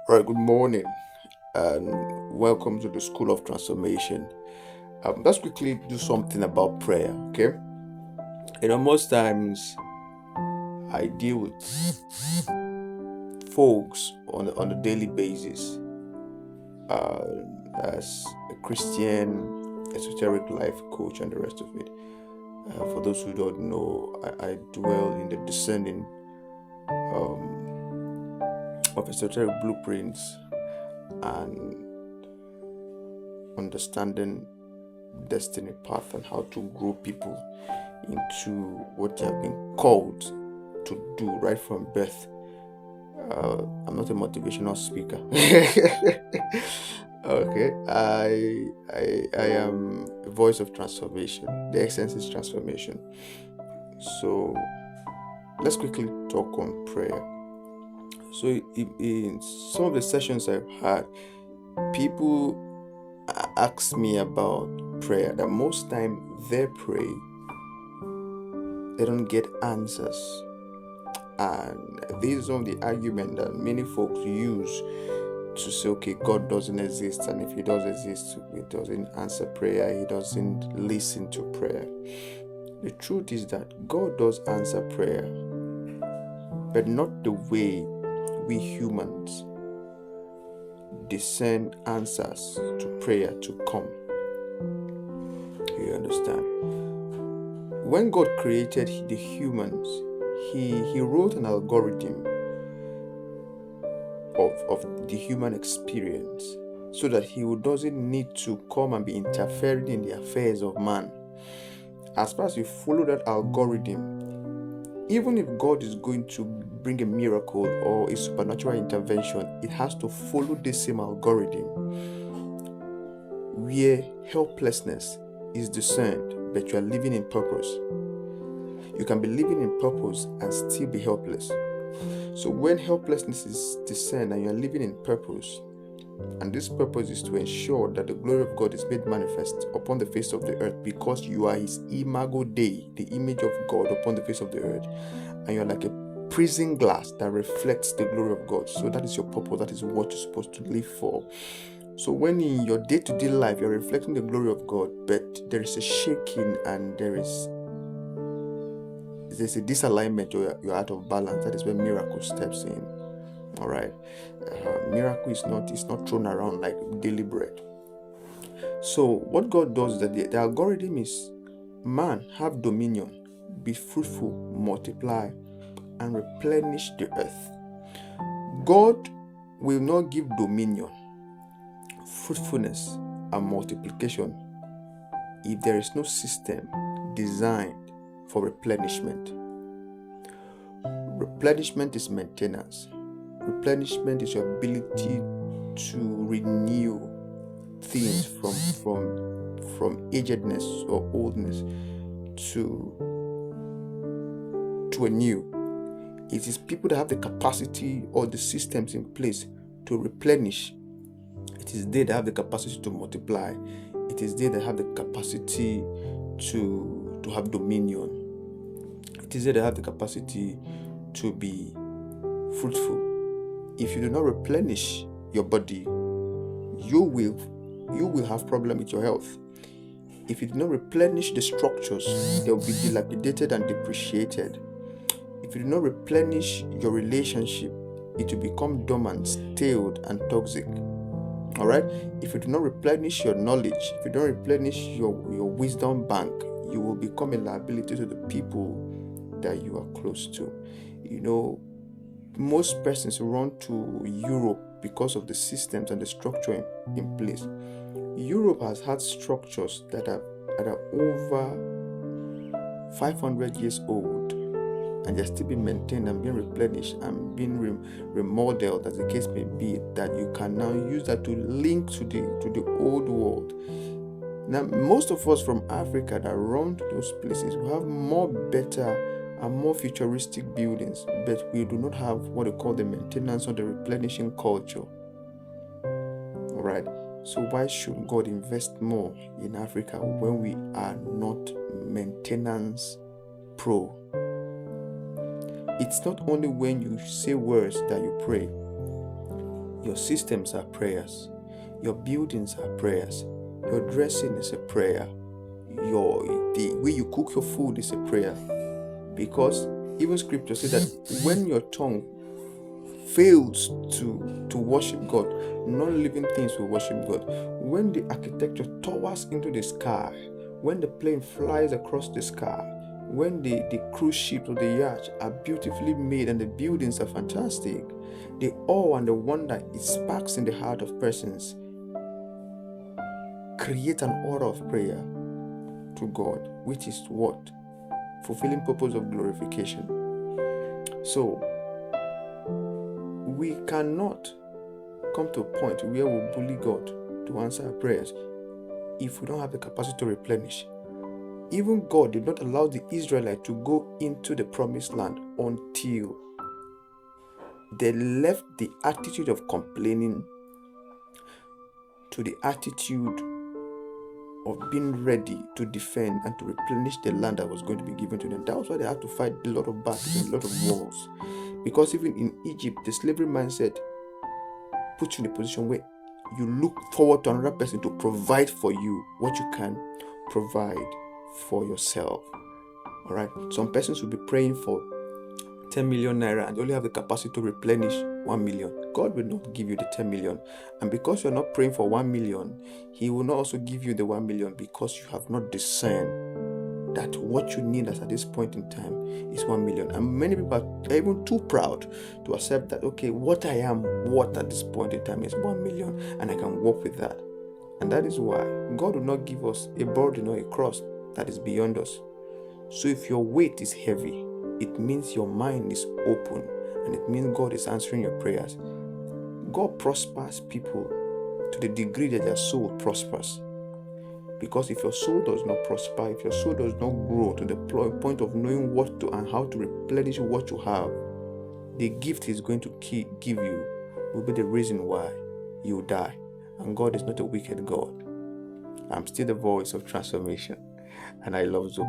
All right, good morning and welcome to the School of Transformation. Let's quickly do something about prayer, okay? Most times I deal with folks on a daily basis uh, as a Christian, esoteric life coach, and the rest of it. For those who don't know, I dwell in the descending of esoteric blueprints and understanding destiny path and how to grow people into what they have been called to do right from birth. I'm not a motivational speaker. Okay, I am a voice of transformation. The essence is transformation. So let's quickly talk on prayer. So in some of the sessions I've had, people ask me about prayer. That most time they pray, they don't get answers. And this is one of the argument that many folks use to say, okay, God doesn't exist, and if He does exist, He doesn't answer prayer, He doesn't listen to prayer. The truth is that God does answer prayer, but not the way we humans discern answers to prayer to come. You understand? When God created the humans, He wrote an algorithm of the human experience so that He doesn't need to come and be interfering in the affairs of man. As far as you follow that algorithm, even if God is going to bring a miracle or a supernatural intervention, it has to follow the same algorithm where helplessness is discerned, but you are living in purpose. You can be living in purpose and still be helpless. So when helplessness is discerned and you are living in purpose, and this purpose is to ensure that the glory of God is made manifest upon the face of the earth, because you are His imago Dei, the image of God upon the face of the earth, and you are like a prism glass that reflects the glory of God. So that is your purpose. That is what you're supposed to live for. So when in your day-to-day life you're reflecting the glory of God, but there is a shaking and there's a disalignment, you're out of balance, that is when miracle steps in. All right, miracle is not thrown around like daily bread. So what God does is that the algorithm is, man, have dominion, be fruitful, multiply, and replenish the earth. God will not give dominion, fruitfulness, and multiplication if there is no system designed for replenishment. Replenishment is maintenance. Replenishment is your ability to renew things from agedness or oldness to a new. It is people that have the capacity or the systems in place to replenish. It is they that have the capacity to multiply. It is they that have the capacity to have dominion. It is they that have the capacity to be fruitful. If you do not replenish your body, you will have problem with your health. If you do not replenish the structures, they will be dilapidated and depreciated. If you do not replenish your relationship, it will become dormant, staled, and toxic. All right? If you do not replenish your knowledge, if you don't replenish your wisdom bank, you will become a liability to the people that you are close to. Most persons run to Europe because of the systems and the structure in place. Europe has had structures that are over 500 years old, and they're still being maintained and being replenished and being remodeled, as the case may be, that you can now use that to link to the old world. Now, most of us from Africa that run to those places, we have more better and more futuristic buildings, but we do not have what they call the maintenance or the replenishing culture. All right. So why should God invest more in Africa when we are not maintenance pro? It's not only when you say words that you pray. Your systems are prayers. Your buildings are prayers. Your dressing is a prayer. The way you cook your food is a prayer. Because even scripture says that when your tongue fails to worship God, non-living things will worship God. When the architecture towers into the sky, when the plane flies across the sky, when the cruise ship or the yacht are beautifully made and the buildings are fantastic, the awe and the wonder it sparks in the heart of persons create an aura of prayer to God, which is what? Fulfilling purpose of glorification. So we cannot come to a point where we bully God to answer our prayers if we don't have the capacity to replenish. Even God did not allow the Israelites to go into the promised land until they left the attitude of complaining to the attitude of being ready to defend and to replenish the land that was going to be given to them. That was why they had to fight a lot of battles and a lot of wars. Because even in Egypt, the slavery mindset puts you in a position where you look forward to another person to provide for you what you can provide for yourself. All right. Some persons will be praying for 10 million naira and you only have the capacity to replenish 1 million. God will not give you the 10 million. And because you're not praying for 1 million, He will not also give you the 1 million because you have not discerned that what you need at this point in time is 1 million. And many people are even too proud to accept that, okay, what I am worth at this point in time is 1 million and I can work with that. And that is why God will not give us a burden or a cross that is beyond us. So if your weight is heavy, it means your mind is open and it means God is answering your prayers. God prospers people to the degree that their soul prospers. Because if your soul does not prosper, if your soul does not grow to the point of knowing what to and how to replenish what you have, the gift He's going to give you will be the reason why you die. And God is not a wicked God. I'm still the voice of transformation, and I love Zoe.